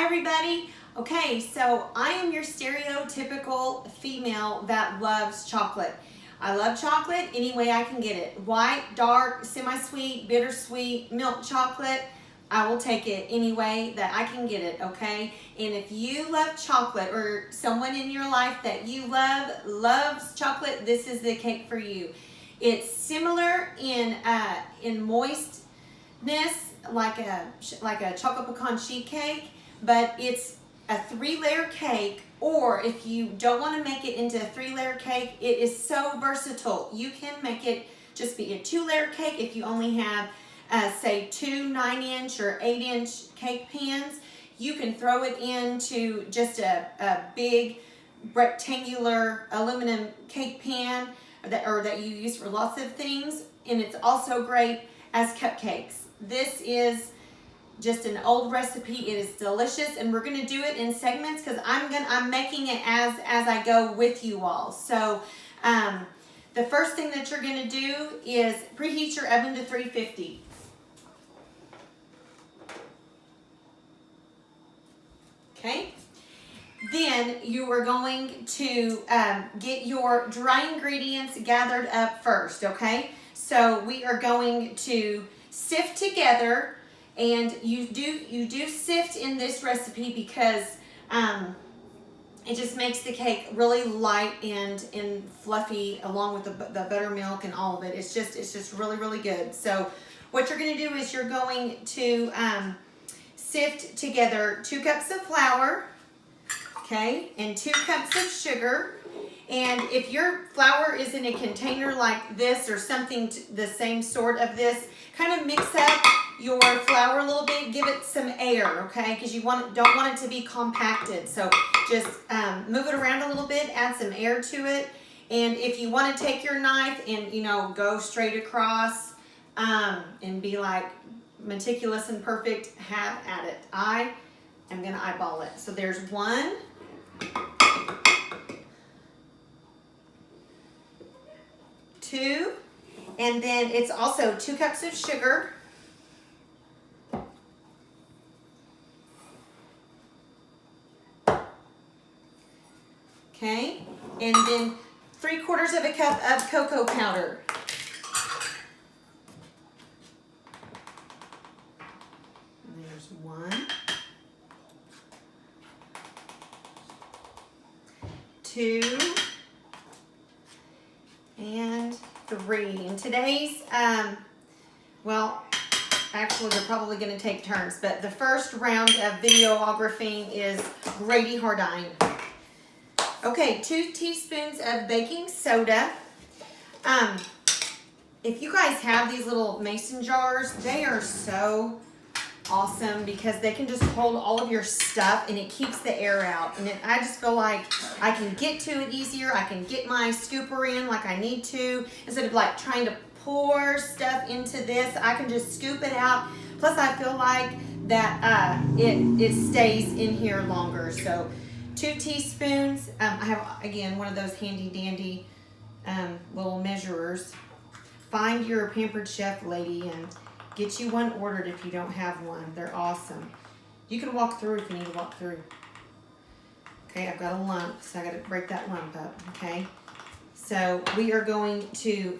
everybody. Okay, so I am your stereotypical female that loves chocolate. I love chocolate any way I can get it. White, dark, semi-sweet, bittersweet, milk chocolate. I will take it any way that I can get it, okay? And if you love chocolate or someone in your life that you loves chocolate, this is the cake for you. It's similar in moistness, like a chocolate pecan sheet cake, but it's a 3-layer cake. Or if you don't want to make it into a 3-layer cake, it is so versatile. You can make it just be a 2-layer cake if you only have say 2 9-inch or 8-inch cake pans. You can throw it into just a big rectangular aluminum cake pan that you use for lots of things, and it's also great as cupcakes. This is just an old recipe. It is delicious, and we're going to do it in segments because I'm making it as I go with you all. So the first thing that you're going to do is preheat your oven to 350. Okay. Then you are going to get your dry ingredients gathered up first, okay? So we are going to sift together, and you do sift in this recipe because it just makes the cake really light and fluffy, along with the buttermilk and all of it. It's just really, really good. So what you're going to do is you're going to sift together 2 cups of flour, okay, and 2 cups of sugar. And if your flour is in a container like this or something the same sort of this, kind of mix up your flour a little bit, give it some air, okay, because you don't want it to be compacted. So just move it around a little bit, add some air to it. And if you want to take your knife and, go straight across and be like meticulous and perfect, have at it. I am going to eyeball it. So there's 1, 2, and then it's also 2 cups of sugar. Okay, and then 3/4 of a cup of cocoa powder. And there's 1, 2, and 3. And today's, well, actually they're probably going to take turns, but the first round of videographing is Janelle Hardoin. Okay, 2 teaspoons of baking soda. If you guys have these little mason jars, they are so awesome because they can just hold all of your stuff and it keeps the air out. And I just feel like I can get to it easier. I can get my scooper in like I need to. Instead of like trying to pour stuff into this, I can just scoop it out. Plus I feel like that it stays in here longer. So 2 teaspoons. I have, again, one of those handy dandy little measurers. Find your Pampered Chef lady and get you one ordered if you don't have one. They're awesome. You can walk through if you need to walk through. Okay, I've got a lump, so I got to break that lump up, okay? So we are going to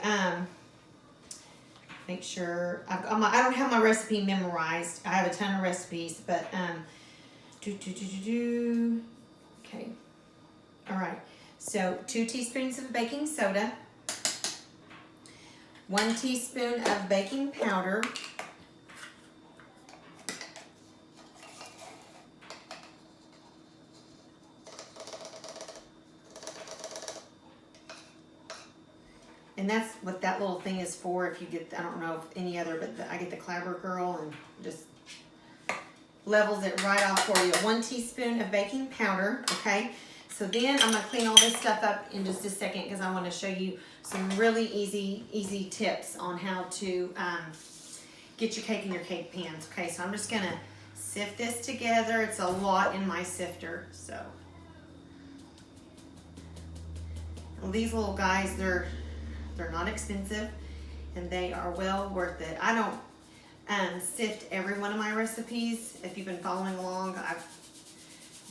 make sure, I don't have my recipe memorized. I have a ton of recipes, but okay. All right. So 2 teaspoons of baking soda, 1 teaspoon of baking powder, and that's what that little thing is for. If you get, I don't know if any other, but I get the Clabber Girl and just levels it right off for you. 1 teaspoon of baking powder, okay? So then I'm going to clean all this stuff up in just a second because I want to show you some really easy tips on how to get your cake in your cake pans. Okay, so I'm just going to sift this together. It's a lot in my sifter, so. Well, these little guys, they're not expensive and they are well worth it. I don't sift every one of my recipes. If you've been following along, I've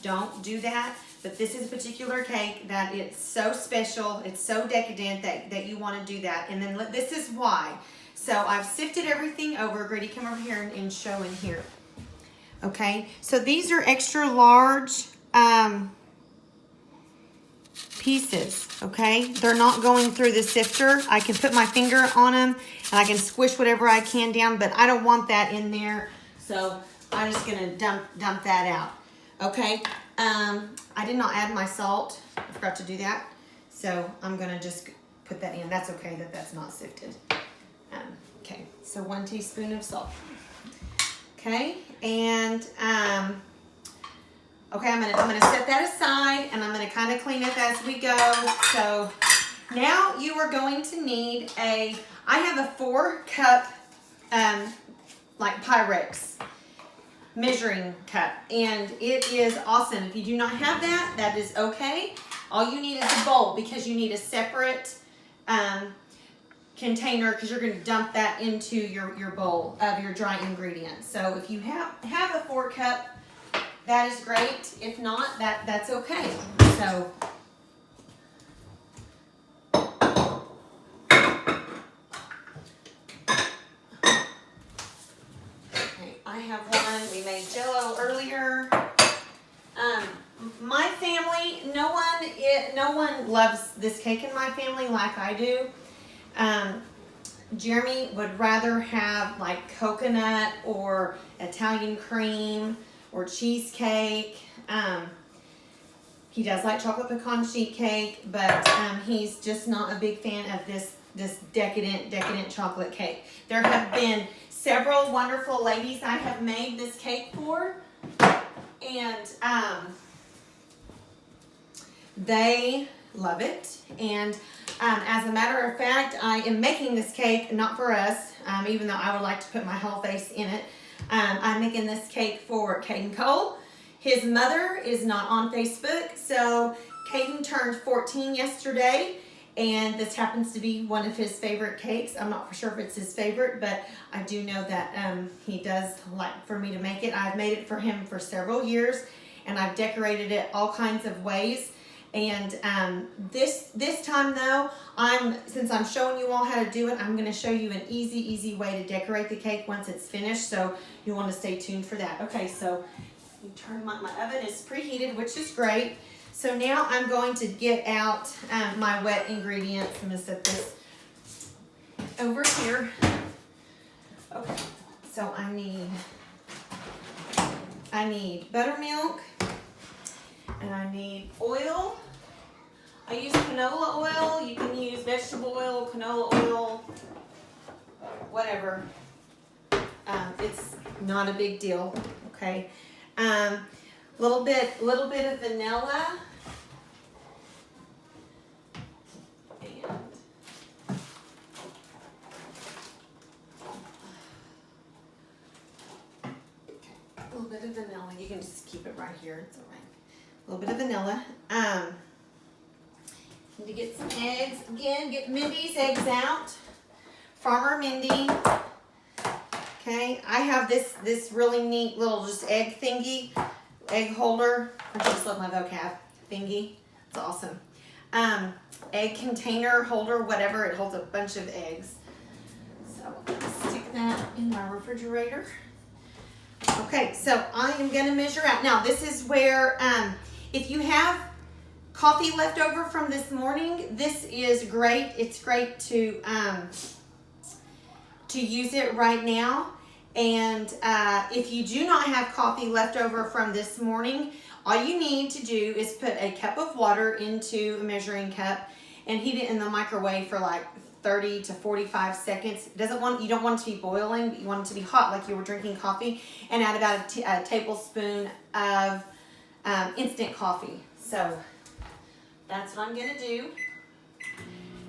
don't do that. But this is a particular cake that it's so special, it's so decadent that you want to do that. And then this is why. So I've sifted everything over. Grady, come over here and show in here. Okay, so these are extra large pieces, okay? They're not going through the sifter. I can put my finger on them and I can squish whatever I can down, but I don't want that in there. So I'm just gonna dump that out, okay? I did not add my salt. I forgot to do that. So I'm gonna just put that in. That's okay that that's not sifted. Okay, so 1 teaspoon of salt. Okay, and okay, I'm gonna set that aside and I'm gonna kind of clean it as we go. So now you are going to need I have a 4-cup like Pyrex measuring cup, and it is awesome. If you do not have that, that is okay. All you need is a bowl because you need a separate container because you're going to dump that into your bowl of your dry ingredients. So if you have a 4-cup, that is great. If not, that's okay. So okay, I have one. We made Jell-O earlier. My family, no one loves this cake in my family like I do. Jeremy would rather have like coconut or Italian cream or cheesecake. He does like chocolate pecan sheet cake, but he's just not a big fan of this decadent chocolate cake. There have been several wonderful ladies I have made this cake for, and they love it. And as a matter of fact, I am making this cake not for us, even though I would like to put my whole face in it. I'm making this cake for Caden Cole. His mother is not on Facebook, so Caden turned 14 yesterday, and this happens to be one of his favorite cakes. I'm not for sure if it's his favorite, but I do know that he does like for me to make it. I've made it for him for several years, and I've decorated it all kinds of ways. And this time though, since I'm showing you all how to do it, I'm going to show you an easy way to decorate the cake once it's finished. So you'll want to stay tuned for that. Okay, so you turn my oven is preheated, which is great. So now I'm going to get out my wet ingredients. I'm going to set this over here. Okay, so I need buttermilk, and I need oil. I use canola oil. You can use vegetable oil, canola oil, whatever. It's not a big deal. Okay. Little bit of vanilla. And a little bit of vanilla. You can just keep it right here. It's all right. A little bit of vanilla. Need to get some eggs. Again, get Mindy's eggs out. Farmer Mindy. Okay, I have this really neat little just egg thingy, egg holder. I just love my vocab. Thingy. It's awesome. Egg container holder, whatever. It holds a bunch of eggs. So stick that in my refrigerator. Okay, so I am going to measure out. Now, this is where, if you have coffee left over from this morning, this is great. It's great to use it right now. And if you do not have coffee left over from this morning, all you need to do is put a cup of water into a measuring cup and heat it in the microwave for like 30 to 45 seconds. You don't want it to be boiling, but you want it to be hot like you were drinking coffee, and add about a tablespoon of instant coffee. So that's what I'm gonna do.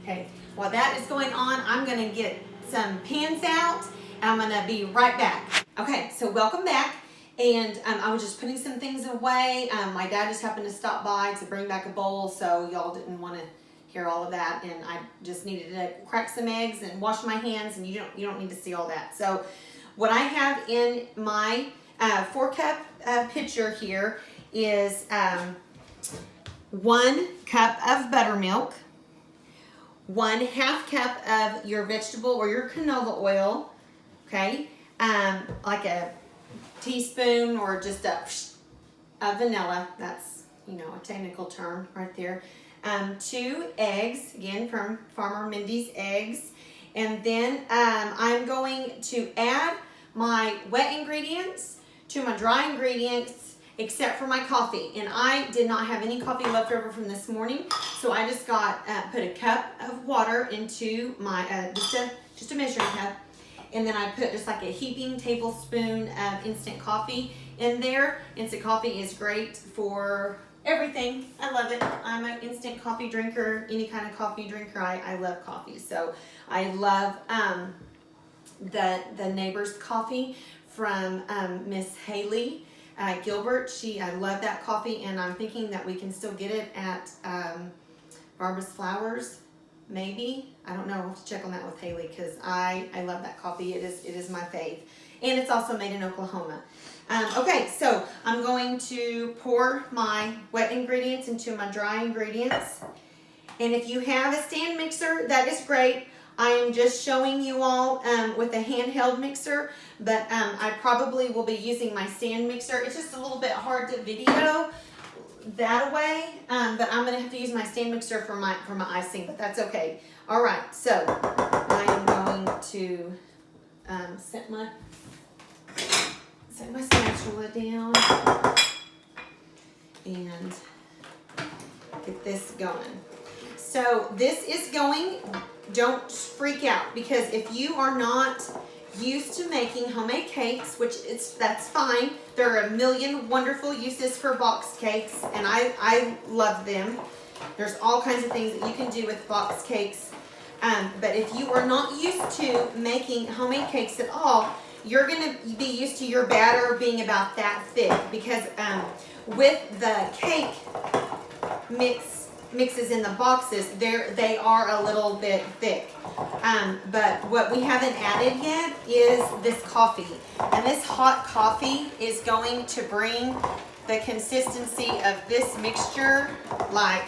Okay, while that is going on, I'm gonna get some pans out, and I'm gonna be right back. Okay, so welcome back. And I was just putting some things away. My dad just happened to stop by to bring back a bowl, so y'all didn't want to hear all of that. And I just needed to crack some eggs and wash my hands, and you don't need to see all that. So what I have in my 4-cup pitcher here is 1 cup of buttermilk, 1/2 cup of your vegetable or your canola oil, okay, like a teaspoon or just a vanilla. That's, you know, a technical term right there. 2 eggs, again from Farmer Mindy's Eggs. And then I'm going to add my wet ingredients to my dry ingredients, except for my coffee. And I did not have any coffee left over from this morning, so I just got put a cup of water into my just a measuring cup, and then I put just like a heaping tablespoon of instant coffee in there. Instant coffee is great for everything. I love it. I'm an instant coffee drinker, any kind of coffee drinker. I love coffee. So I love the Neighbor's Coffee from Miss Haley Gilbert. I love that coffee, and I'm thinking that we can still get it at Barbara's Flowers, maybe. I don't know. I'll have to check on that with Haley, because I love that coffee. It is my fave. And it's also made in Oklahoma. Okay, so I'm going to pour my wet ingredients into my dry ingredients. And if you have a stand mixer, that is great. I am just showing you all with a handheld mixer, but I probably will be using my stand mixer. It's just a little bit hard to video that way, but I'm gonna have to use my stand mixer for my icing, but that's okay. All right, so I am going to set my spatula down and get this going. So this is going, don't freak out, because if you are not used to making homemade cakes, that's fine. There are a million wonderful uses for box cakes, and I love them. There's all kinds of things that you can do with box cakes. But if you are not used to making homemade cakes at all, you're going to be used to your batter being about that thick, because with the cake mixes in the boxes, they are a little bit thick. But what we haven't added yet is this coffee. And this hot coffee is going to bring the consistency of this mixture like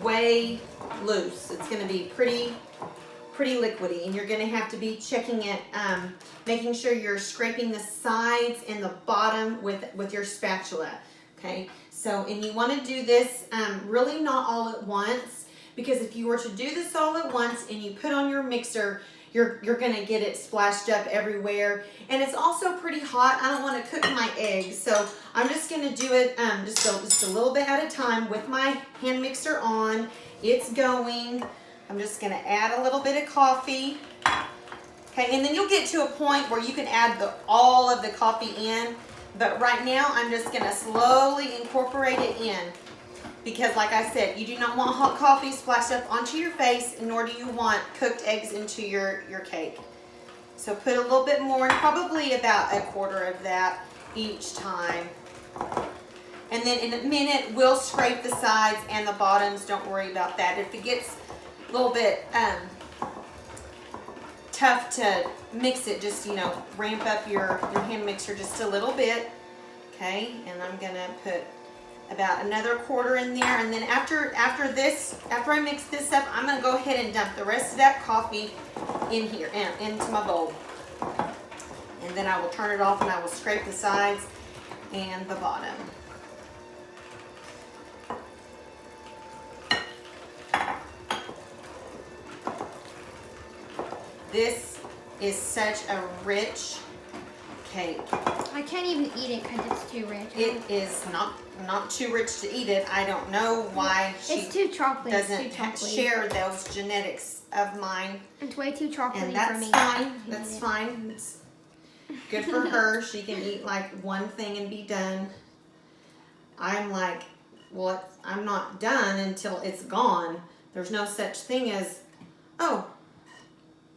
way loose. It's going to be pretty liquidy, and you're going to have to be checking it, making sure you're scraping the sides and the bottom with your spatula. Okay, so, and you want to do this really not all at once, because if you were to do this all at once and you put on your mixer, you're going to get it splashed up everywhere. And it's also pretty hot. I don't want to cook my eggs, so I'm just going to do it just a little bit at a time with my hand mixer on. It's going. I'm just going to add a little bit of coffee. Okay, and then you'll get to a point where you can add all of the coffee in. But right now, I'm just going to slowly incorporate it in, because like I said, you do not want hot coffee splashed up onto your face, nor do you want cooked eggs into your cake. So put a little bit more, probably about a quarter of that each time. And then in a minute, we'll scrape the sides and the bottoms. Don't worry about that. If it gets a little bit tough to mix it, just, you know, ramp up your hand mixer just a little bit. Okay, and I'm gonna put about another quarter in there, and then after I mix this up, I'm gonna go ahead and dump the rest of that coffee in here and into my bowl, and then I will turn it off and I will scrape the sides and the bottom. This is such a rich cake. I can't even eat it because it's too rich. It is not too rich to eat it. I don't know why she doesn't share those genetics of mine. It's way too chocolatey and that's for me. Fine. That's fine. It's good for her. She can eat like one thing and be done. I'm like, well, I'm not done until it's gone. There's no such thing as, oh,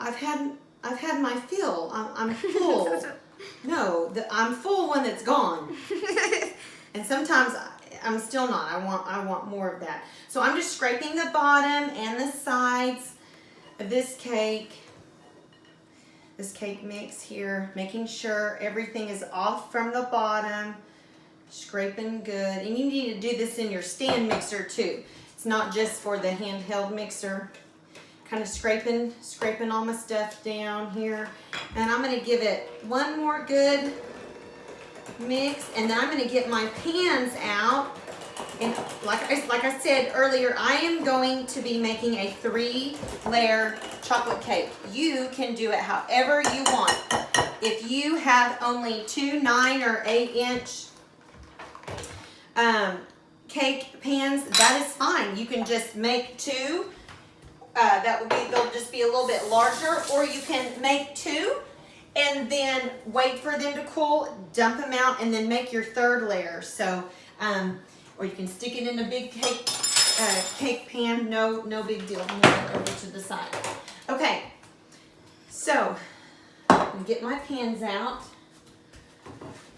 I've had my fill. I'm full. No, I'm full when it's gone. And sometimes I'm still not. I want more of that. So I'm just scraping the bottom and the sides of this cake mix here, making sure everything is off from the bottom, Scraping good. And you need to do this in your stand mixer too. It's not just for the handheld mixer. Kind of scraping all my stuff down here. And I'm going to give it one more good mix. And then I'm going to get my pans out. And like I said earlier, I am going to be making a 3-layer chocolate cake. You can do it however you want. If you have only 2 9 or 8 inch cake pans, that is fine. You can just make 2. They'll just be a little bit larger, or you can make 2 and then wait for them to cool, dump them out, and then make your 3rd layer. So, or you can stick it in a big cake pan. No big deal. Move it over to the side. Okay, so I'm gonna get my pans out,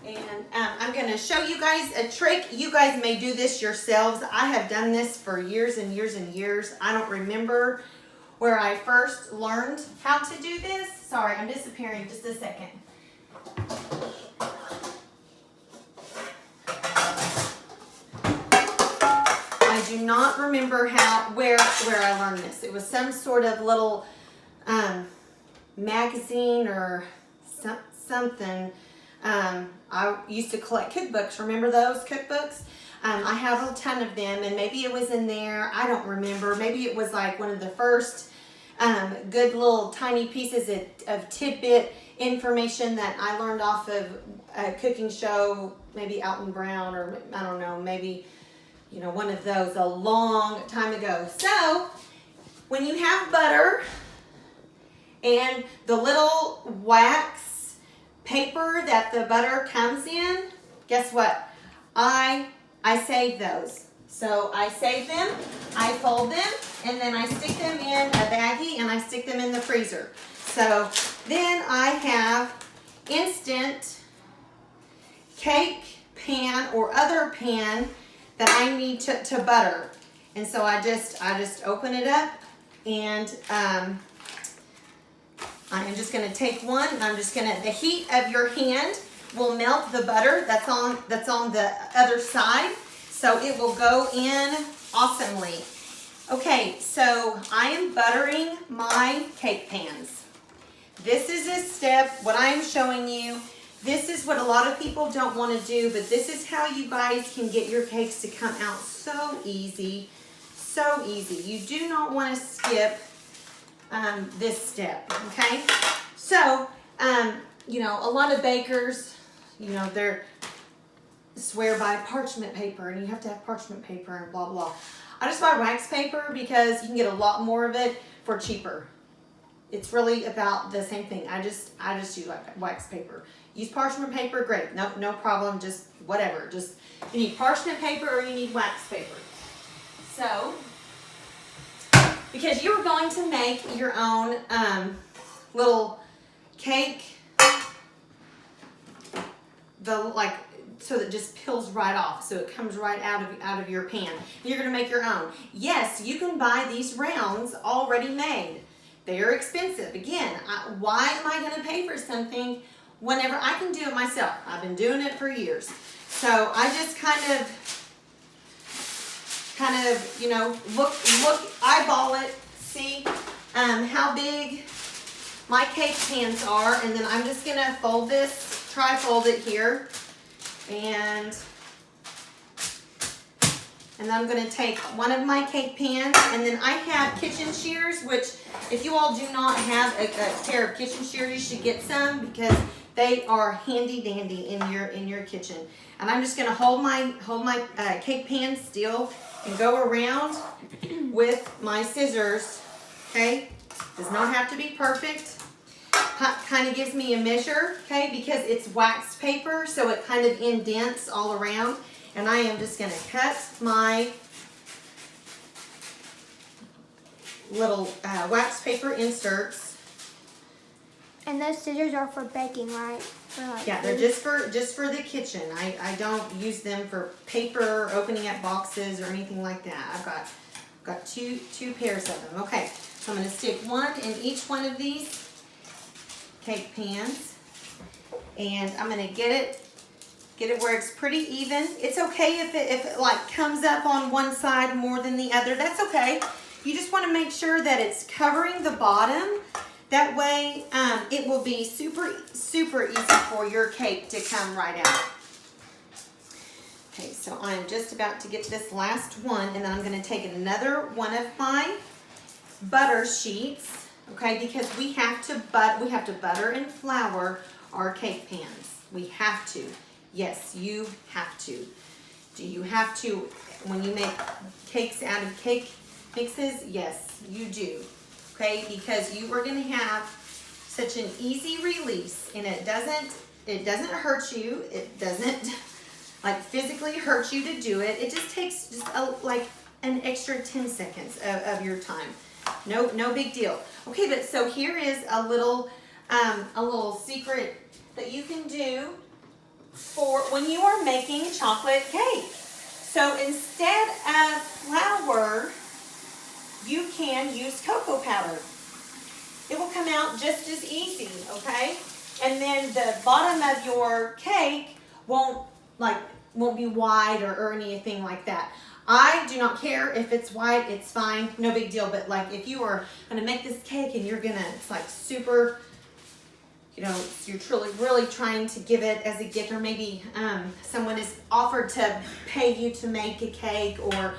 and I'm gonna show you guys a trick. You guys may do this yourselves. I have done this for years and years and years. I don't remember where I first learned how to do this. Sorry, I'm disappearing just a second. I do not remember where I learned this. It was some sort of little magazine or something. I used to collect cookbooks. Remember those cookbooks? I have a ton of them, and maybe it was in there. I don't remember. Maybe it was like one of the first good little tiny pieces of tidbit information that I learned off of a cooking show, maybe Alton Brown, or I don't know, maybe, you know, one of those a long time ago. So when you have butter and the little wax paper that the butter comes in, guess what? I save those. So I save them, I fold them, and then I stick them in a baggie and I stick them in the freezer. So then I have instant cake pan or other pan that I need to butter. And so I just open it up, and I am just going to take one, and I'm just going to, the heat of your hand will melt the butter that's on the other side, so it will go in awesomely. Okay, so I am buttering my cake pans. This is a step, what I'm showing you. This is what a lot of people don't want to do, but this is how you guys can get your cakes to come out so easy. So easy. You do not want to skip this step, okay? So, you know, a lot of bakers, you know, they're swear by parchment paper, and you have to have parchment paper and blah, blah. I just buy wax paper because you can get a lot more of it for cheaper. It's really about the same thing. I just use wax paper. Use parchment paper, great. No problem, just whatever. Just, you need parchment paper or you need wax paper. So, because you're going to make your own little cake, so that just peels right off, so it comes right out of your pan. You're going to make your own. Yes, you can buy these rounds already made. They are expensive. Again, why am I going to pay for something whenever I can do it myself? I've been doing it for years. So I just kind of, you know, look, eyeball it, see how big my cake pans are, and then I'm just going to fold this, tri-fold it here, and then I'm going to take one of my cake pans, and then I have kitchen shears, which if you all do not have a pair of kitchen shears, you should get some, because they are handy dandy in your kitchen. And I'm just going to hold my cake pan still and go around with my scissors. Okay, does not have to be perfect. Kind of gives me a measure, okay, because it's waxed paper, so it kind of indents all around. And I am just going to cut my little wax paper inserts. And those scissors are for baking, right? Yeah, they're just for the kitchen. I don't use them for paper, opening up boxes, or anything like that. I've got two pairs of them. Okay, so I'm going to stick one in each one of these cake pans, and I'm going to get Get it where it's pretty even. It's okay if it like comes up on one side more than the other. That's okay. You just want to make sure that it's covering the bottom. That way it will be super, super easy for your cake to come right out. Okay, so I'm just about to get this last one, and then I'm going to take another one of my butter sheets, okay, because we have to butter and flour our cake pans. We have to. Yes, you have to. Do you have to when you make cakes out of cake mixes? Yes, you do. Okay, because you are going to have such an easy release, and it doesn't hurt you. It doesn't like physically hurt you to do it. It just takes like an extra 10 seconds of your time. No big deal. Okay, but so here is a little secret that you can do for when you are making chocolate cake. So instead of flour, you can use cocoa powder. It will come out just as easy, okay? And then the bottom of your cake won't be white or anything like that. I do not care if it's white, it's fine, no big deal. But like if you are gonna make this cake and it's like super, you're really trying to give it as a gift, or maybe someone has offered to pay you to make a cake, or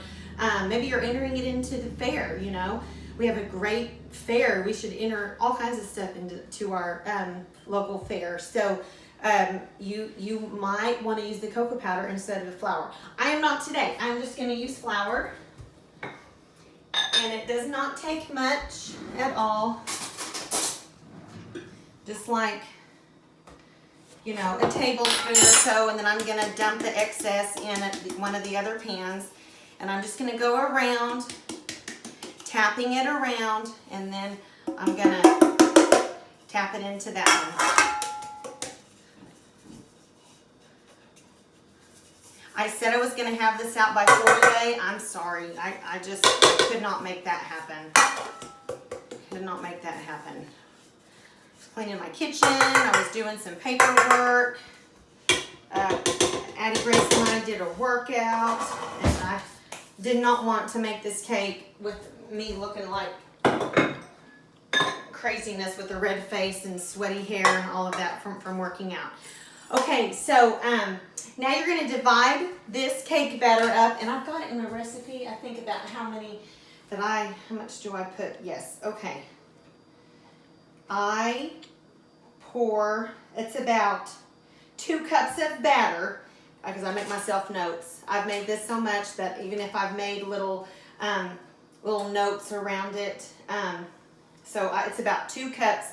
maybe you're entering it into the fair, We have a great fair. We should enter all kinds of stuff into our local fair. So you might want to use the cocoa powder instead of the flour. I am not today. I'm just going to use flour. And it does not take much at all. Just like, a tablespoon or so. And then I'm going to dump the excess in one of the other pans. And I'm just going to go around, tapping it around. And then I'm going to tap it into that one. I said I was going to have this out by 4 today. I'm sorry. I just could not make that happen. Could not make that happen. I was cleaning my kitchen. I was doing some paperwork. Addie Grace and I did a workout. And I did not want to make this cake with me looking like craziness with a red face and sweaty hair and all of that from working out. Okay, so now you're going to divide this cake batter up, and I've got it in my recipe. I think about how much do I put? Yes, okay. I pour, it's about 2 cups of batter, because I make myself notes. I've made this so much that even if I've made little notes around it, it's about 2 cups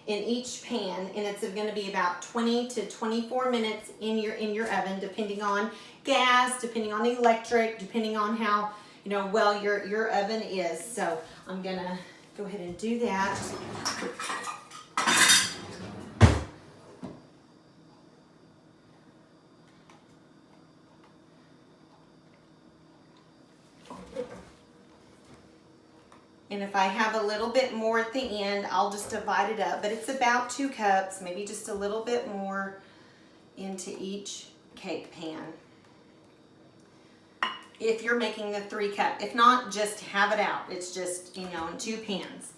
in each pan, and it's going to be about 20 to 24 minutes in your oven, depending on gas, depending on electric, depending on how well your oven is. So I'm gonna go ahead and do that. And if I have a little bit more at the end, I'll just divide it up. But it's about 2 cups, maybe just a little bit more into each cake pan. If you're making the 3 cup. If not, just have it out. It's just, in 2 pans.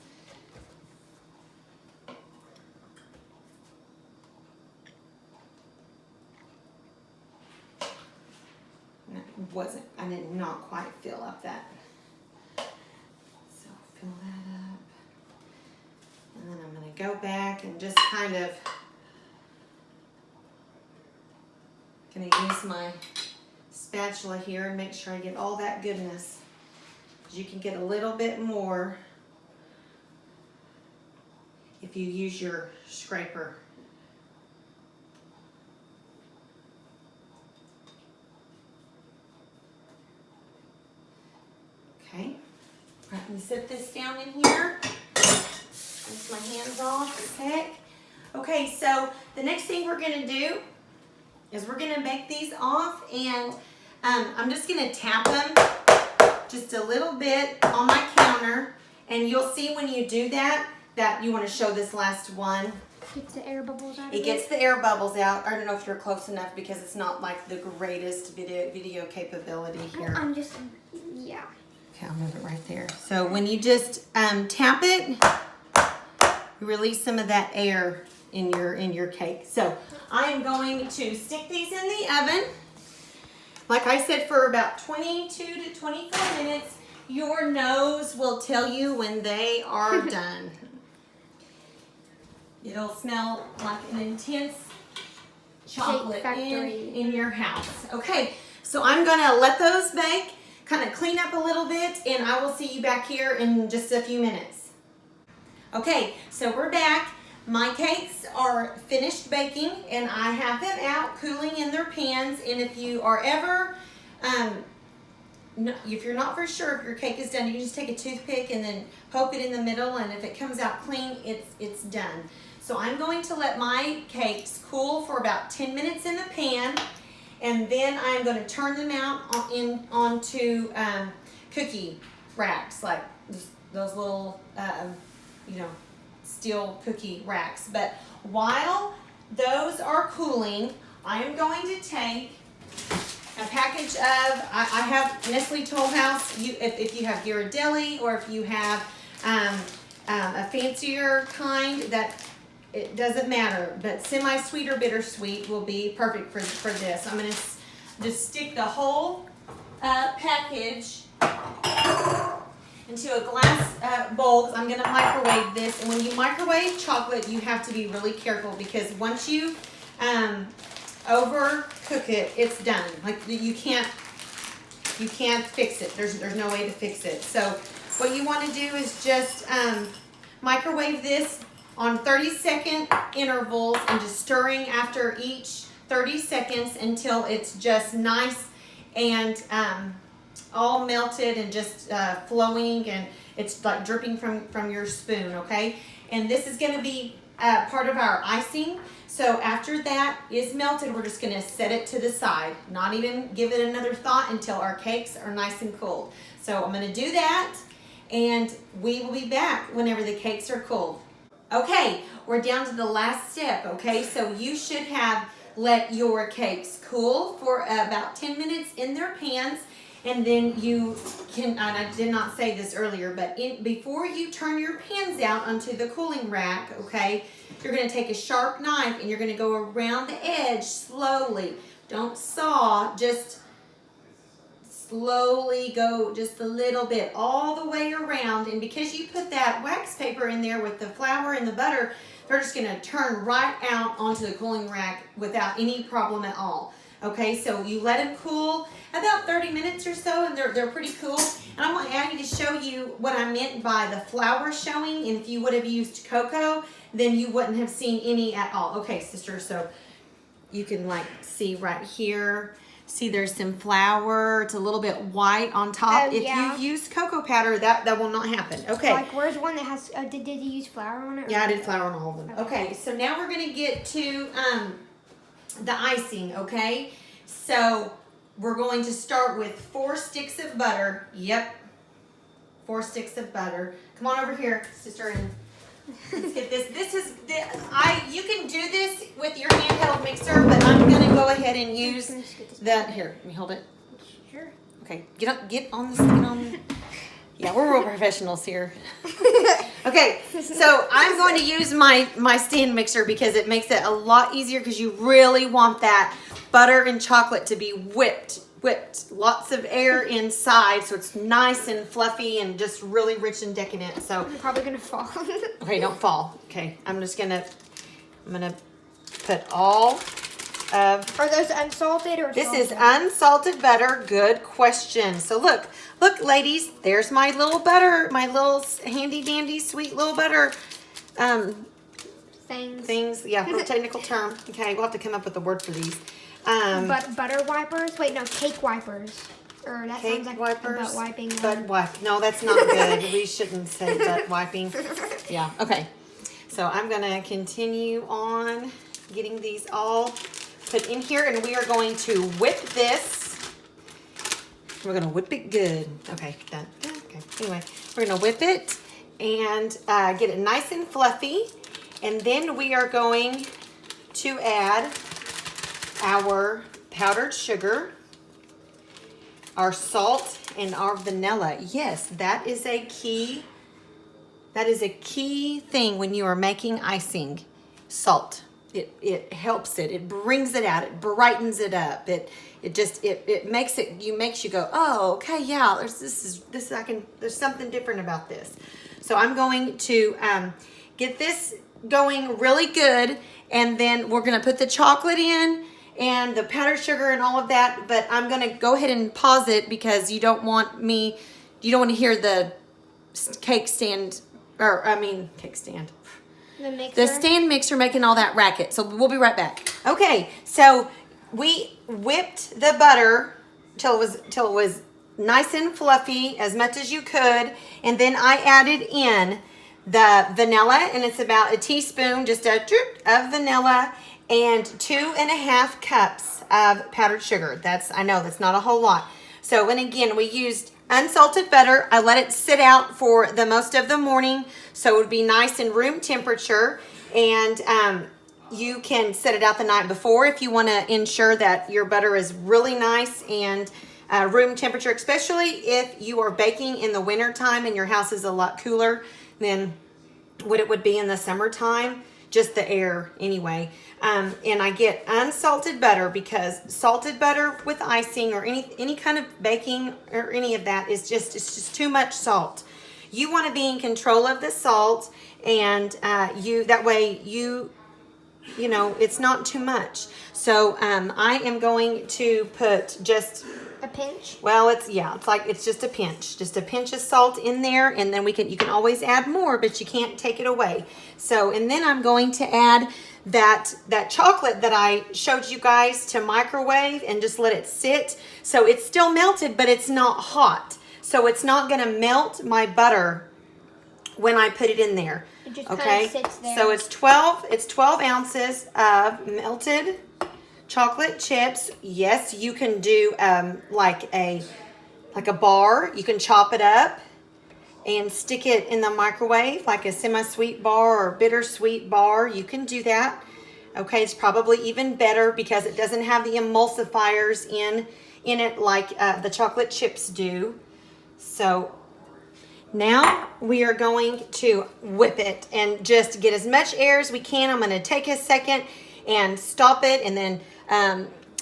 I did not quite fill up that. Fill that up, and then I'm going to go back and just kind of going to use my spatula here and make sure I get all that goodness. You can get a little bit more if you use your scraper. Okay. Let me set this down in here. Rinse my hands off a sec. Okay, so the next thing we're going to do is we're going to bake these off, and I'm just going to tap them just a little bit on my counter, and you'll see when you do that you want to show this last one. Gets the air bubbles out of It gets the air bubbles out. I don't know if you're close enough because it's not like the greatest video capability here. I'm just, yeah. Okay, I'll move it right there. So when you just tap it, you release some of that air in your cake. So I am going to stick these in the oven. Like I said, for about 22 to 24 minutes. Your nose will tell you when they are done. It'll smell like an intense chocolate in your house. Okay, so I'm gonna let those bake, kind of clean up a little bit, and I will see you back here in just a few minutes. Okay, so we're back. My cakes are finished baking, and I have them out cooling in their pans. And if you are ever, if you're not for sure if your cake is done, you can just take a toothpick and then poke it in the middle, and if it comes out clean, it's done. So I'm going to let my cakes cool for about 10 minutes in the pan, and then I'm going to turn them out onto cookie racks, like those little, steel cookie racks. But while those are cooling, I am going to take a package of, I have Nestle Toll House. If you have Ghirardelli, or if you have a fancier kind, that it doesn't matter, but semi-sweet or bittersweet will be perfect for this. I'm going to just stick the whole package into a glass bowl. I'm going to microwave this, and when you microwave chocolate, you have to be really careful, because once you overcook it, it's done. Like you can't fix it. There's no way to fix it. So what you want to do is just microwave this on 30-second intervals, and just stirring after each 30 seconds until it's just nice and all melted and just flowing, and it's like dripping from your spoon, okay? And this is going to be part of our icing. So after that is melted, we're just going to set it to the side, not even give it another thought until our cakes are nice and cold. So I'm going to do that, and we will be back whenever the cakes are cold. Okay, we're down to the last step, okay? So you should have let your cakes cool for about 10 minutes in their pans, and then you can, and I did not say this earlier, but before you turn your pans out onto the cooling rack, okay, you're going to take a sharp knife and you're going to go around the edge slowly. Don't saw, just slowly go just a little bit all the way around. And because you put that wax paper in there with the flour and the butter, they're just going to turn right out onto the cooling rack without any problem at all. Okay, so you let them cool about 30 minutes or so, and they're pretty cool. And I need to show you what I meant by the flour showing. And if you would have used cocoa, then you wouldn't have seen any at all. Okay, sister, so you can like see right here. See, there's some flour. It's a little bit white on top. If you use cocoa powder, that will not happen. Okay. Like, where's one that has, did you use flour on it? Yeah, I did flour on all of them. Okay, so now we're going to get to the icing, okay? So we're going to start with 4 sticks of butter. Yep, 4 sticks of butter. Come on over here, sister, and let's get this. You can do this with your handheld mixer, but I'm going to go ahead and use that. Here, let me hold it. Sure. Okay, get on this. Yeah, we're real professionals here. Okay, so I'm going to use my stand mixer because it makes it a lot easier, because you really want that butter and chocolate to be whipped. Lots of air inside, so it's nice and fluffy and just really rich and decadent. So you're probably gonna fall. Okay, don't fall. Okay, I'm gonna put all of. Are those unsalted or? This is unsalted butter. Good question. So look, ladies. There's my little butter, my little handy dandy sweet little butter. Things. Yeah, for a technical term. Okay, we'll have to come up with a word for these. But butter wipers? Wait, no, cake wipers. Or that cake sounds like wipers. butt wiping. Butt wipe. No, that's not good. We shouldn't say butt wiping. Yeah. Okay. So I'm gonna continue on getting these all put in here, and we are going to whip this. We're gonna whip it good. Okay. Done. Okay. Anyway, we're gonna whip it and get it nice and fluffy. And then we are going to add our powdered sugar, our salt, and our vanilla. Yes, that is a key. That is a key thing when you are making icing. Salt. It helps it. It brings it out. It brightens it up. It makes you go, oh, okay, yeah. There's something different about this. So I'm going to get this going really good, and then we're gonna put the chocolate in and the powdered sugar and all of that. But I'm gonna go ahead and pause it because you don't want to hear the cake stand, the stand mixer making all that racket. So we'll be right back. Okay, so we whipped the butter till it was nice and fluffy, as much as you could, and then I added in the vanilla, and it's about a teaspoon, just a drip of vanilla, and 2.5 cups of powdered sugar. I know that's not a whole lot. So, and again, we used unsalted butter. I let it sit out for the most of the morning, so it would be nice and room temperature. And you can set it out the night before if you want to ensure that your butter is really nice and room temperature, especially if you are baking in the winter time and your house is a lot cooler than what it would be in the summertime, just the air anyway. And I get unsalted butter because salted butter with icing or any kind of baking or any of that it's just too much salt. You want to be in control of the salt, and that way you know it's not too much. So I am going to put just a pinch. Well, it's just a pinch of salt in there, and then you can always add more, but you can't take it away. So, and then I'm going to add that chocolate that I showed you guys to microwave and just let it sit. So it's still melted, but it's not hot. So it's not going to melt my butter when I put it in there. It just kind of sits there. So it's 12 ounces of melted chocolate chips. Yes, you can do like a bar. You can chop it up and stick it in the microwave like a semi-sweet bar or bittersweet bar. You can do that. Okay, it's probably even better because it doesn't have the emulsifiers in it like the chocolate chips do. So now we are going to whip it and just get as much air as we can. I'm going to take a second and stop it, and then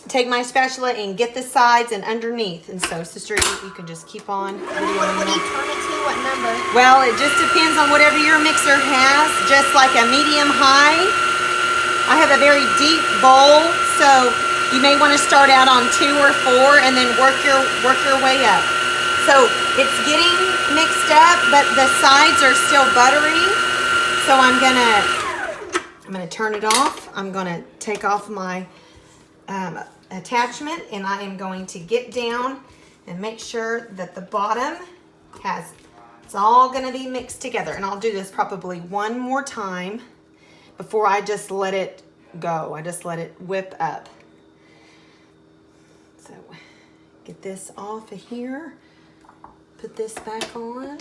take my spatula and get the sides and underneath. And so, sister, you can just keep on videoing. What do you turn it to? What number? Well, it just depends on whatever your mixer has. Just like a medium-high. I have a very deep bowl, so you may want to start out on 2 or 4 and then work your way up. So it's getting mixed up, but the sides are still buttery. So I'm gonna turn it off. I'm gonna take off my attachment, and I am going to get down and make sure that the bottom it's all going to be mixed together. And I'll do this probably one more time before I just let it go. I just let it whip up. So get this off of here, put this back on.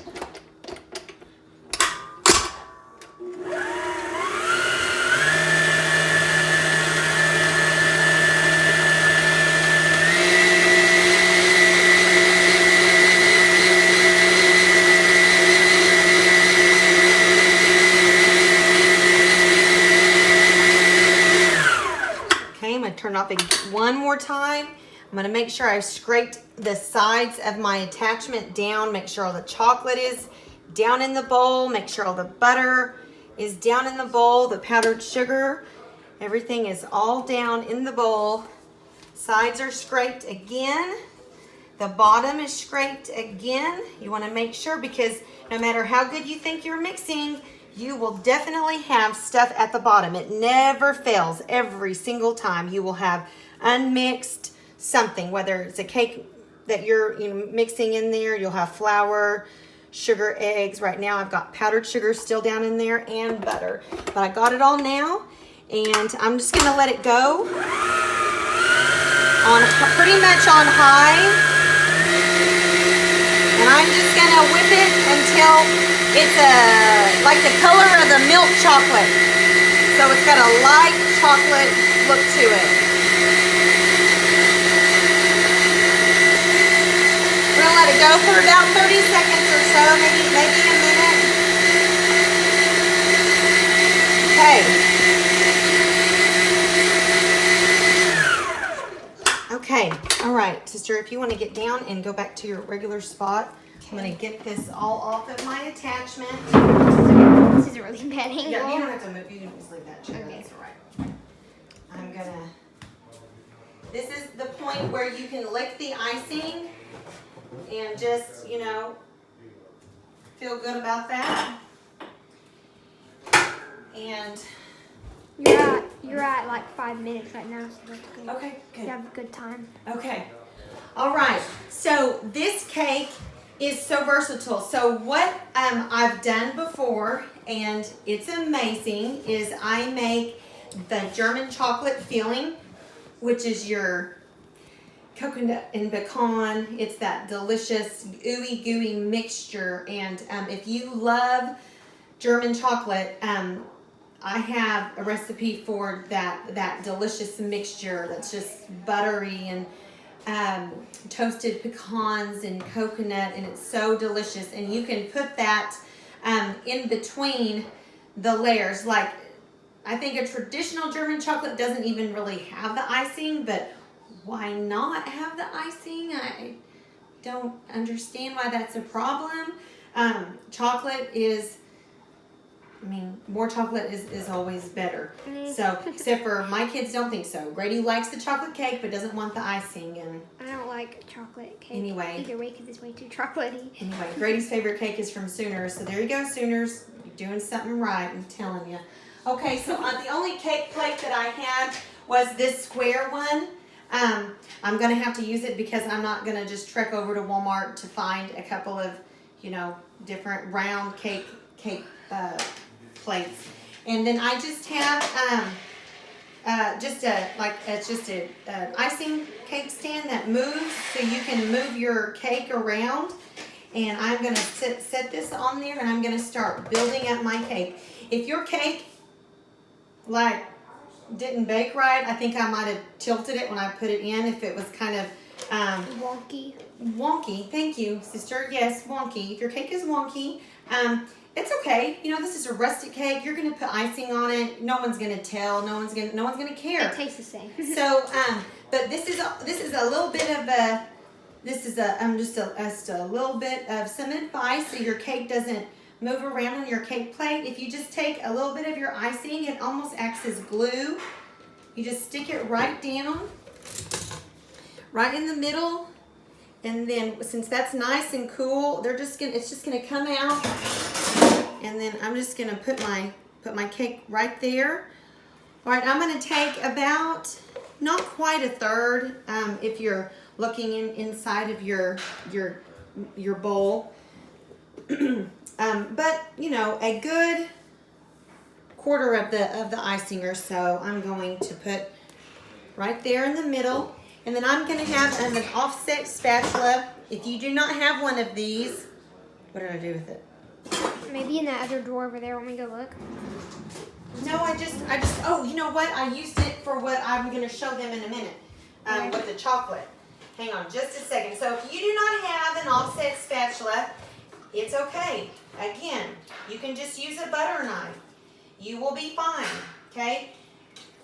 Turn off it one more time. I'm going to make sure I've scraped the sides of my attachment down. Make sure all the chocolate is down in the bowl. Make sure all the butter is down in the bowl. The powdered sugar, everything is all down in the bowl. Sides are scraped again. The bottom is scraped again. You want to make sure, because no matter how good you think you're mixing, you will definitely have stuff at the bottom. It never fails. Every single time you will have unmixed something, whether it's a cake that you're mixing in there, you'll have flour, sugar, eggs. Right now I've got powdered sugar still down in there and butter. But I got it all now, and I'm just gonna let it go on pretty much on high. And I'm just gonna whip it until it's like the color of the milk chocolate. So it's got a light chocolate look to it. We're gonna let it go for about 30 seconds or so, maybe a minute. Okay. Okay, all right, sister, if you want to get down and go back to your regular spot, I'm going to get this all off of my attachment. This is a really bad angle. Yeah, you don't have to move. You can just leave that chair. Okay. That's all right. I'm going to... This is the point where you can lick the icing and just, you know, feel good about that. And... You're at like 5 minutes right now, so that's good. Okay, good. You have a good time. Okay. All right. So this cake is so versatile. So what I've done before, and it's amazing, is I make the German chocolate filling, which is your coconut and pecan. It's that delicious ooey gooey mixture. And if you love German chocolate, I have a recipe for that delicious mixture that's just buttery and toasted pecans and coconut, and it's so delicious. And you can put that in between the layers. Like, I think a traditional German chocolate doesn't even really have the icing, but why not have the icing? I don't understand why that's a problem. Chocolate is... I mean, more chocolate is always better. So, except for my kids don't think so. Grady likes the chocolate cake, but doesn't want the icing. And I don't like chocolate cake. Anyway. Either way, because it's way too chocolatey. Anyway, Grady's favorite cake is from Sooners. So there you go, Sooners. You're doing something right, I'm telling you. Okay, so the only cake plate that I had was this square one. I'm going to have to use it because I'm not going to just trek over to Walmart to find a couple of, you know, different round cake plates. And then I just have just an icing cake stand that moves, so you can move your cake around. And I'm going to set this on there, and I'm going to start building up my cake. If your cake like didn't bake right, I think I might have tilted it when I put it in. If it was kind of wonky. Thank you, sister. Yes, wonky. If your cake is wonky, it's okay. You know, this is a rustic cake. You're gonna put icing on it. No one's gonna tell. No one's gonna care. It tastes the same. So, but this is a little bit of a. This is just a little bit of some advice so your cake doesn't move around on your cake plate. If you just take a little bit of your icing, it almost acts as glue. You just stick it right down, right in the middle. And then since that's nice and cool, it's just gonna come out. And then I'm just gonna put my cake right there. All right, I'm gonna take about, not quite a third, if you're looking inside of your bowl. But you know, a good quarter of the icing or so I'm going to put right there in the middle. And then I'm going to have an offset spatula. If you do not have one of these, what did I do with it? Maybe in that other drawer over there. Want me to go look? No, I just, oh, you know what? I used it for what I'm going to show them in a minute with the chocolate. Hang on just a second. So if you do not have an offset spatula, it's okay. Again, you can just use a butter knife. You will be fine, okay?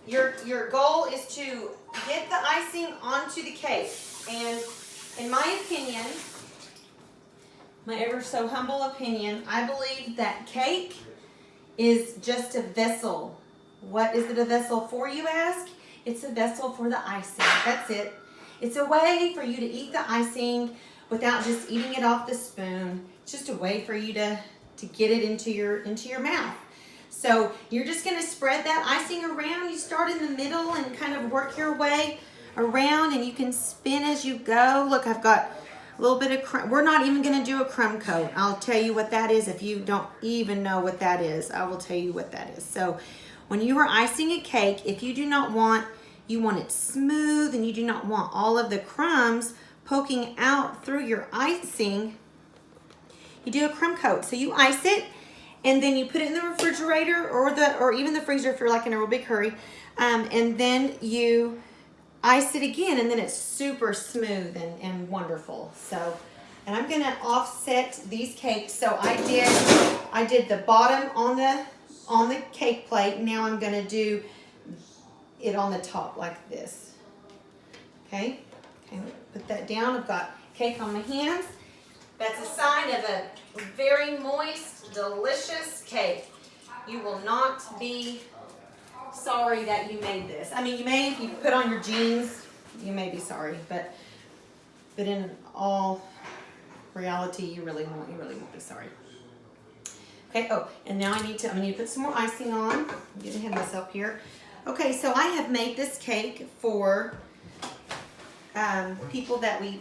Your goal is to get the icing onto the cake. And in my opinion, my ever so humble opinion, I believe that cake is just a vessel. What is it a vessel for, you ask? It's a vessel for the icing. That's it. It's a way for you to eat the icing without just eating it off the spoon. It's just a way for you to get it into your mouth. So you're just going to spread that icing around. You start in the middle and kind of work your way around, and you can spin as you go. Look, I've got a little bit of crumb. We're not even going to do a crumb coat. I'll tell you what that is. If you don't even know what that is, I will tell you what that is. So when you are icing a cake, if you do not want, you want it smooth and you do not want all of the crumbs poking out through your icing, you do a crumb coat. So you ice it, and then you put it in the refrigerator or even the freezer if you're like in a real big hurry. And then you ice it again, and then it's super smooth and wonderful. So, and I'm gonna offset these cakes. So I did the bottom on the cake plate. Now I'm gonna do it on the top like this. Okay, put that down. I've got cake on my hands. That's a sign of a very moist, delicious cake. You will not be sorry that you made this. I mean, you may, if you put on your jeans, you may be sorry, but in all reality, you really won't be sorry. Okay, oh, and now I'm gonna need to put some more icing on. I'm getting ahead of myself here. Okay, so I have made this cake for people that we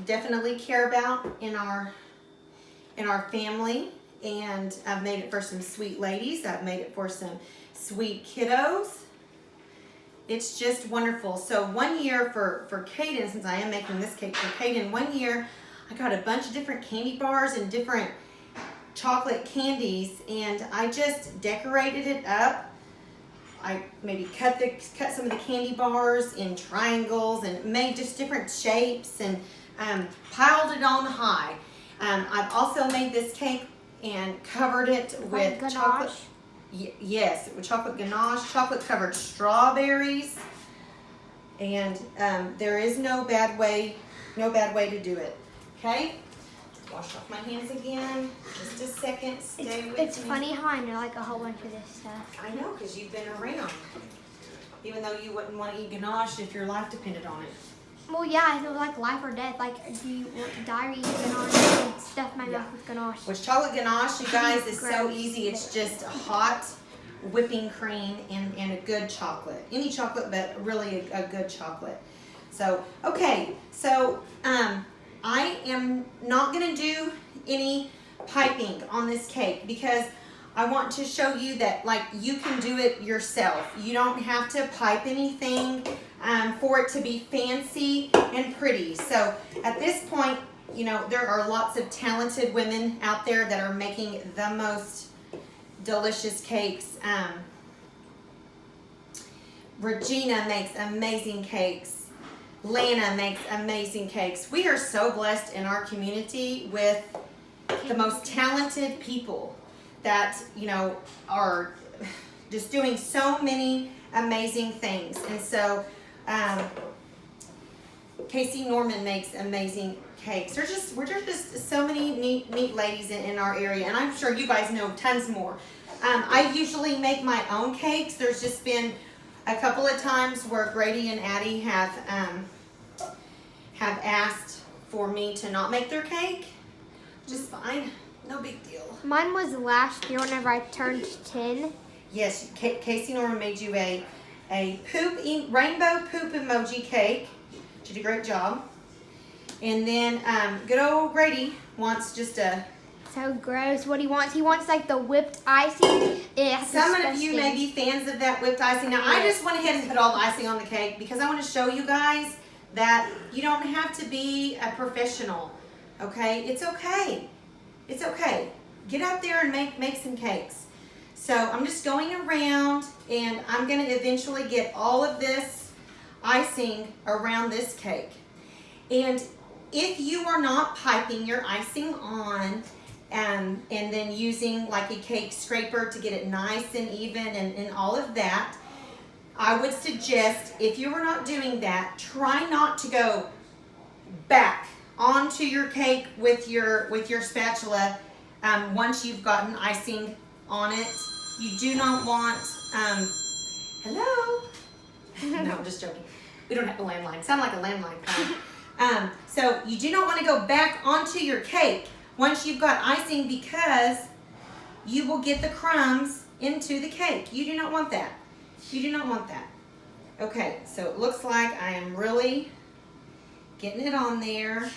definitely care about in our family, and I've made it for some sweet ladies. I've made it for some sweet kiddos. It's just wonderful. So one year for Caden, since I am making this cake for Caden, one year I got a bunch of different candy bars and different chocolate candies, and I just decorated it up. I maybe cut some of the candy bars in triangles and made just different shapes and piled it on high. I've also made this cake and covered it with chocolate. Yes, with chocolate ganache, chocolate covered strawberries, and there is no bad way to do it. Okay, wash off my hands again. Just a second. Stay with me. It's funny how I know like a whole bunch of this stuff. I know, because you've been around. Even though you wouldn't want to eat ganache if your life depended on it. Well, yeah, if it was like life or death, like do you want to die or eat ganache and stuff my mouth with ganache? Which chocolate ganache, you guys, is so easy. It's just hot whipping cream and a good chocolate. Any chocolate, but really a good chocolate. So, okay, so I am not going to do any piping on this cake because I want to show you that like you can do it yourself. You don't have to pipe anything for it to be fancy and pretty. So at this point, you know, there are lots of talented women out there that are making the most delicious cakes. Regina makes amazing cakes. Lana makes amazing cakes. We are so blessed in our community with the most talented people that, you know, are just doing so many amazing things. And so Casey Norman makes amazing cakes. We're just so many neat ladies in our area, and I'm sure you guys know tons more. I usually make my own cakes. There's just been a couple of times where Grady and Addie have asked for me to not make their cake. Just fine, no big deal. Mine was last year whenever I turned 10. Yes, Casey Norman made you a rainbow poop emoji cake. She did a great job. And then good old Grady wants just a... So gross. What he wants like the whipped icing. Some of you may be fans of that whipped icing. Now, I just went ahead and put all the icing on the cake because I want to show you guys that you don't have to be a professional, okay? It's okay. It's okay. Get out there and make some cakes. So I'm just going around, and I'm going to eventually get all of this icing around this cake. And if you are not piping your icing on and then using like a cake scraper to get it nice and even and all of that, I would suggest if you are not doing that, try not to go back onto your cake with your spatula once you've gotten icing on it. You do not want, hello? No, I'm just joking. We don't have a landline. Sound like a landline kind. So you do not want to go back onto your cake once you've got icing because you will get the crumbs into the cake. You do not want that. You do not want that. Okay, so it looks like I am really getting it on there.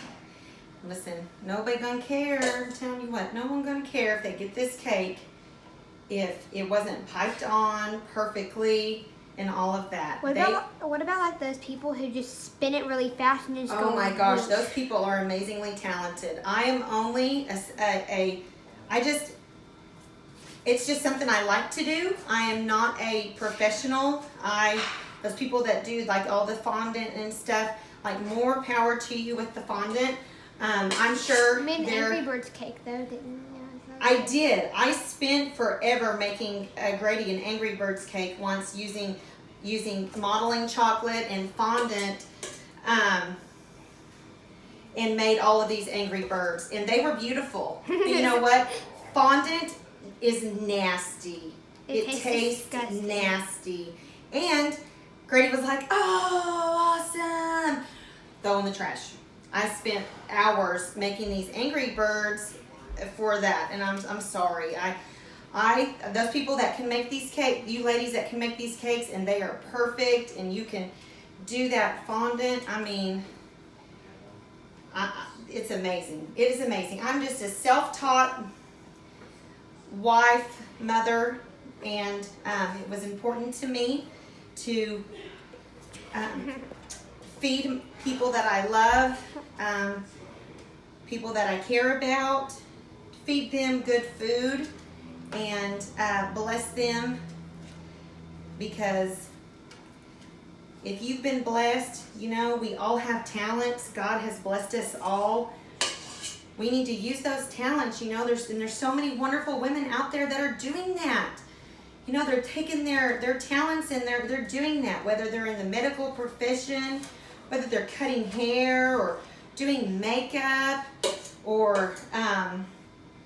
Listen, nobody gonna care. I'm telling you what, no one gonna care if they get this cake if it wasn't piped on perfectly and all of that. What about like those people who just spin it really fast and just go? Oh my gosh, those people are amazingly talented. I am only It's just something I like to do. I am not a professional. Those people that do like all the fondant and stuff, like more power to you with the fondant. I'm sure You made an Angry Birds cake though, didn't you? I did. I spent forever making Grady an Angry Birds cake once using modeling chocolate and fondant, and made all of these Angry Birds, and they were beautiful. But you know what? Fondant is nasty. It tastes disgusting. nasty. And Grady was like, "Oh, awesome!" Throw in the trash. I spent hours making these Angry Birds for that, and I'm sorry. I those people that can make these cakes, you ladies that can make these cakes, and they are perfect, and you can do that fondant. I mean, it's amazing. It is amazing. I'm just a self-taught wife, mother, and it was important to me to feed people that I love, people that I care about, feed them good food, and bless them, because if you've been blessed, you know, we all have talents. God has blessed us all. We need to use those talents. You know, there's so many wonderful women out there that are doing that. You know, they're taking their talents and they're doing that, whether they're in the medical profession, whether they're cutting hair or doing makeup or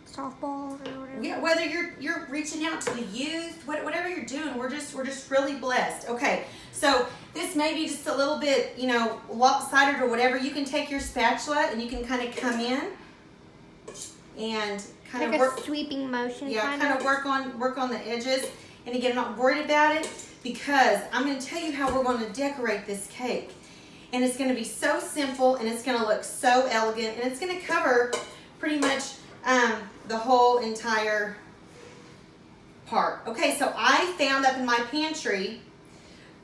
softball or whatever. yeah, whether you're reaching out to the youth, whatever you're doing, we're just really blessed. Okay, so this may be just a little bit, you know, lopsided or whatever. You can take your spatula and you can kind of come in and kind like of work a sweeping motion. Yeah, kind of work on the edges. And again, I'm not worried about it because I'm going to tell you how we're going to decorate this cake. And it's going to be so simple, and it's going to look so elegant, and it's going to cover pretty much the whole entire part. Okay, so I found up in my pantry,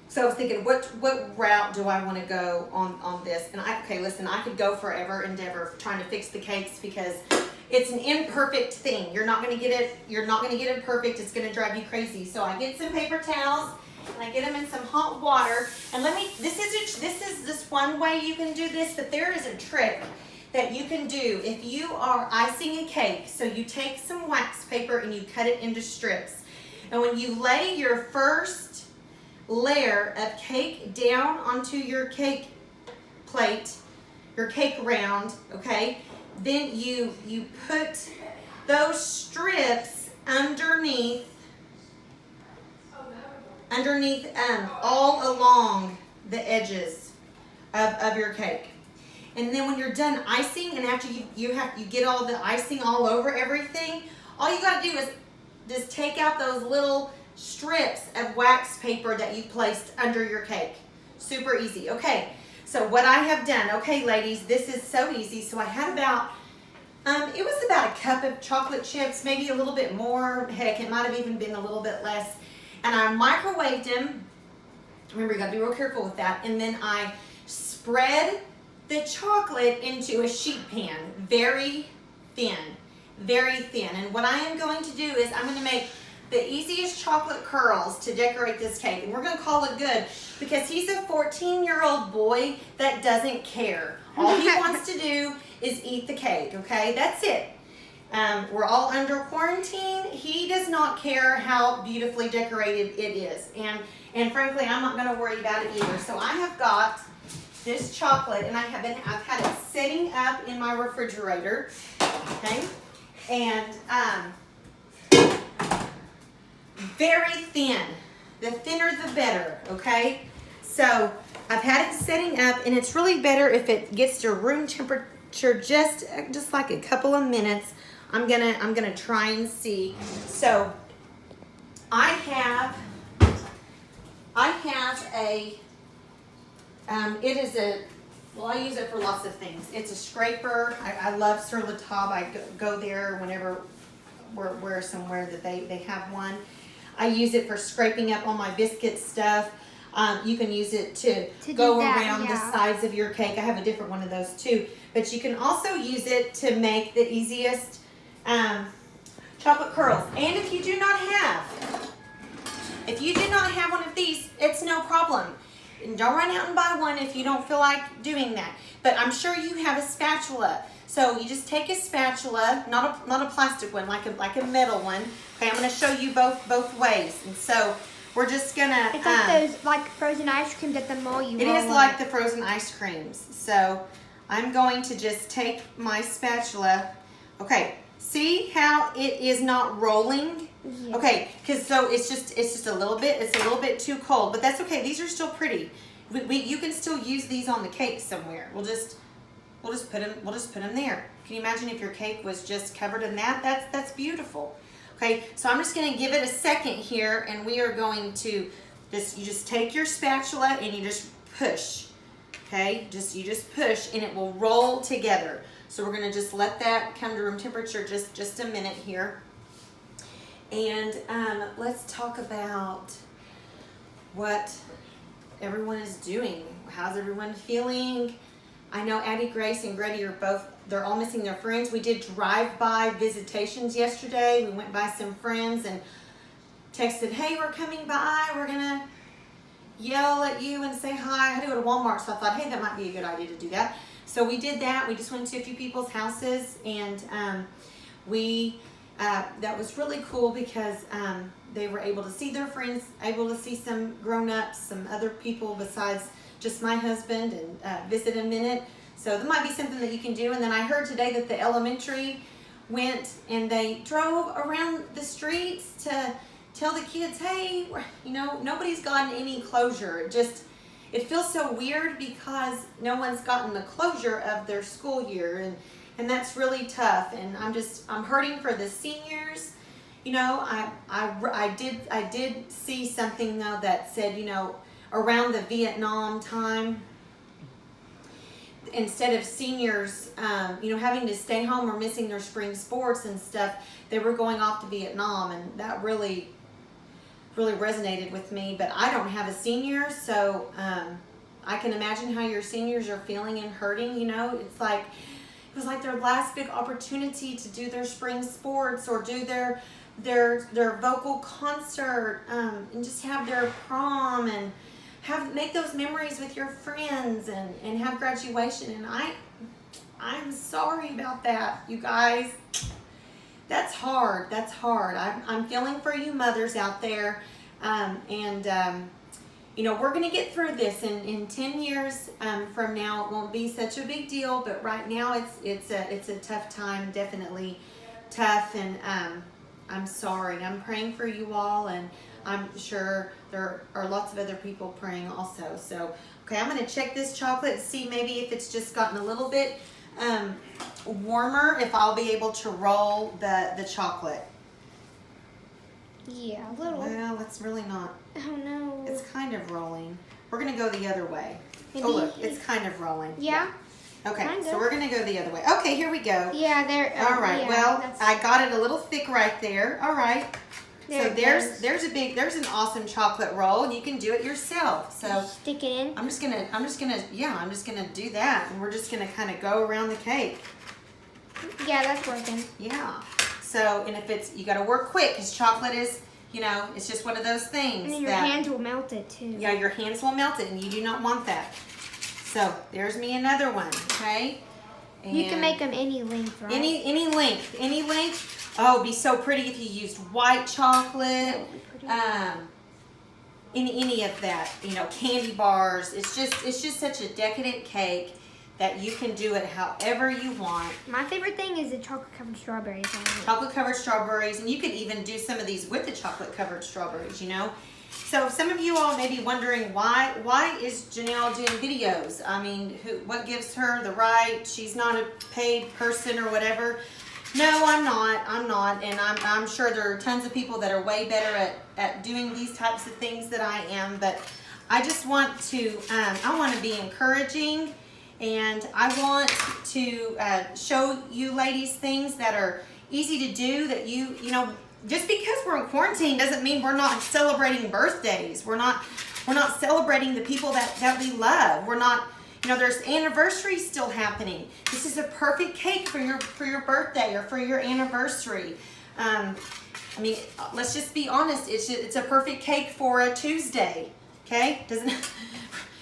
so I was thinking, what route do I want to go on this? And okay, listen, I could go forever and ever trying to fix the cakes because it's an imperfect thing. You're not going to get it perfect. It's going to drive you crazy. So I get some paper towels and I get them in some hot water. And this is just one way you can do this, but there is a trick that you can do if you are icing a cake. So you take some wax paper and you cut it into strips. And when you lay your first layer of cake down onto your cake plate, your cake round, okay, then you put those strips underneath all along the edges of your cake. And then when you're done icing, and after you get all the icing all over everything, all you got to do is just take out those little strips of wax paper that you placed under your cake. Super easy. Okay, so what I have done, okay ladies, this is so easy. So I had about, it was about a cup of chocolate chips, maybe a little bit more. Heck, it might have even been a little bit less. And I microwaved them. Remember, you got to be real careful with that. And then I spread the chocolate into a sheet pan, very thin, very thin. And what I am going to do is I'm going to make the easiest chocolate curls to decorate this cake. And we're going to call it good because he's a 14-year-old boy that doesn't care. All he wants to do is eat the cake, okay? That's it. We're all under quarantine. He does not care how beautifully decorated it is. And frankly, I'm not going to worry about it either. So I have got this chocolate, and I've had it sitting up in my refrigerator, okay? And very thin. The thinner the better, okay? So I've had it setting up, and it's really better if it gets to room temperature just like a couple of minutes. I'm gonna try and see. So I have a I use it for lots of things. It's a scraper. I love Sur La Table. I go there whenever we're somewhere that they have one. I use it for scraping up all my biscuit stuff. You can use it to go around the sides of your cake. I have a different one of those too. But you can also use it to make the easiest chocolate curls. And if you do not have one of these, it's no problem. And don't run out and buy one if you don't feel like doing that. But I'm sure you have a spatula. So you just take a spatula, not a plastic one, like a metal one. Okay, I'm gonna show you both ways. And so we're just gonna. It's like those like frozen ice creams at the mall you. It is like the frozen ice creams. So I'm going to just take my spatula. Okay, see how it is not rolling? Yeah. Okay, because so it's just a little bit too cold, but that's okay. These are still pretty. You can still use these on the cake somewhere. We'll just put them there. Can you imagine if your cake was just covered in that? That's beautiful. Okay, so I'm just going to give it a second here, and we are going to you just take your spatula and you just push. Okay, you just push and it will roll together. So we're going to just let that come to room temperature just a minute here. And let's talk about what everyone is doing. How's everyone feeling? I know Addie, Grace, and Grady they're all missing their friends. We did drive-by visitations yesterday. We went by some friends and texted, hey, we're coming by. We're going to yell at you and say hi. I had to go to Walmart, so I thought, hey, that might be a good idea to do that. So we did that. We just went to a few people's houses, and that was really cool because they were able to see their friends, able to see some grown-ups, some other people besides just my husband, and visit a minute. So that might be something that you can do. And then I heard today that the elementary went and they drove around the streets to tell the kids, hey, nobody's gotten any closure. It feels so weird because no one's gotten the closure of their school year, and that's really tough. And I'm hurting for the seniors. I did see something though that said, around the Vietnam time, instead of seniors, having to stay home or missing their spring sports and stuff, they were going off to Vietnam, and that really resonated with me. But I don't have a senior, so I can imagine how your seniors are feeling and hurting. It was like their last big opportunity to do their spring sports or do their vocal concert, and just have their prom and make those memories with your friends and have graduation. And I'm sorry about that, you guys. That's hard. I'm feeling for you mothers out there. We're going to get through this. In 10 years from now, it won't be such a big deal. But right now, it's a tough time, definitely tough. And I'm sorry. I'm praying for you all, and I'm sure there are lots of other people praying also. So, okay, I'm going to check this chocolate and see maybe if it's just gotten a little bit warmer, if I'll be able to roll the chocolate. Yeah, a little. Well, it's really not. Oh no. It's kind of rolling. We're going to go the other way. Maybe. Oh, look, it's kind of rolling. Yeah? Okay, Kind so of. we're going to go the other way. Okay, here we go. Yeah, there. All right, yeah, well, I got it a little thick right there. All right. There So it there's an awesome chocolate roll, and you can do it yourself. So stick it in. I'm just gonna do that, and we're just gonna kind of go around the cake. Yeah, that's working. Yeah. So, and if you gotta work quick, because chocolate is, it's just one of those things. And then your hands will melt it too. Yeah, your hands will melt it, and you do not want that. So there's me another one. Okay. And you can make them any length, right? Any length. Oh, it'd be so pretty if you used white chocolate. Any of that, candy bars. It's just such a decadent cake that you can do it however you want. My favorite thing is the chocolate covered strawberries. Chocolate covered strawberries, and you could even do some of these with the chocolate covered strawberries, So some of you all may be wondering why is Janelle doing videos? I mean, what gives her the right? She's not a paid person or whatever. No, I'm not, and I'm sure there are tons of people that are way better at doing these types of things than I am, but I just want to, I want to be encouraging, and I want to show you ladies things that are easy to do, that just because we're in quarantine doesn't mean we're not celebrating birthdays. We're not celebrating the people that we love. We're not, there's anniversaries still happening. This is a perfect cake for your birthday or for your anniversary. I mean, let's just be honest. It's a perfect cake for a Tuesday. Okay, doesn't.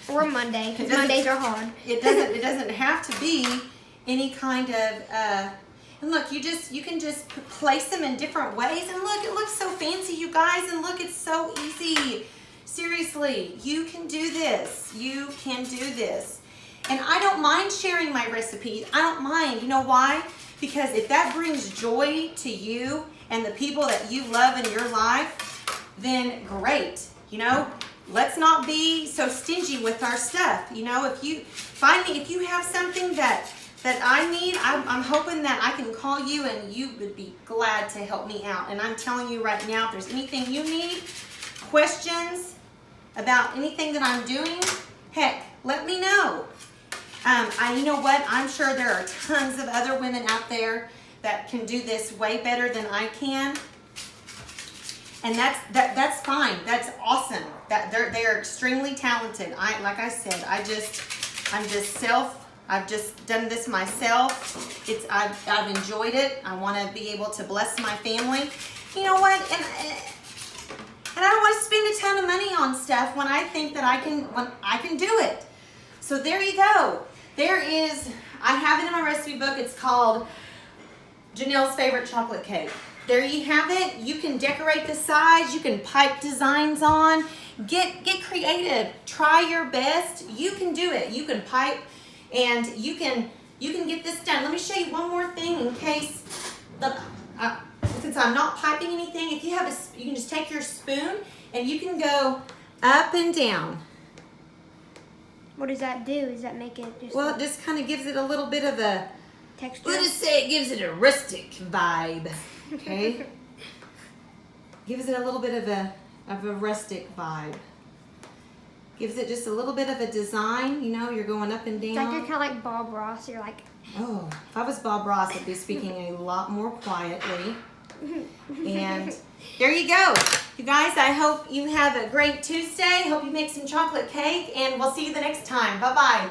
Or Monday, because Mondays are hard. It doesn't have to be any kind of. And look, you can just place them in different ways. And look, it looks so fancy, you guys. And look, it's so easy. Seriously, you can do this. You can do this. And I don't mind sharing my recipes. I don't mind. You know why? Because if that brings joy to you and the people that you love in your life, then great. You know, let's not be so stingy with our stuff. You know, if you have something that I need, I'm hoping that I can call you and you would be glad to help me out. And I'm telling you right now, if there's anything you need, questions about anything that I'm doing, heck, let me know. You know what? I'm sure there are tons of other women out there that can do this way better than I can. And that's fine. That's awesome. That they're extremely talented. Like I said, I've just done this myself. I've enjoyed it. I want to be able to bless my family. You know what? And I don't want to spend a ton of money on stuff when I think that I can do it. So there you go. I have it in my recipe book. It's called Janelle's Favorite Chocolate Cake. There you have it. You can decorate the sides. You can pipe designs on. Get creative. Try your best. You can do it. You can pipe, and you can get this done. Let me show you one more thing in case since I'm not piping anything. If you have you can just take your spoon and you can go up and down. What does that do? Does that make it just? Well, it just kind of gives it a little bit of a texture? Let us say it gives it a rustic vibe. Okay. Gives it a little bit of a rustic vibe. Gives it just a little bit of a design. You know, you're going up and down. It's like you're kind of like Bob Ross. You're like. Oh, if I was Bob Ross, I'd be speaking a lot more quietly. And there you go. You guys, I hope you have a great Tuesday. Hope you make some chocolate cake, and we'll see you the next time. Bye-bye.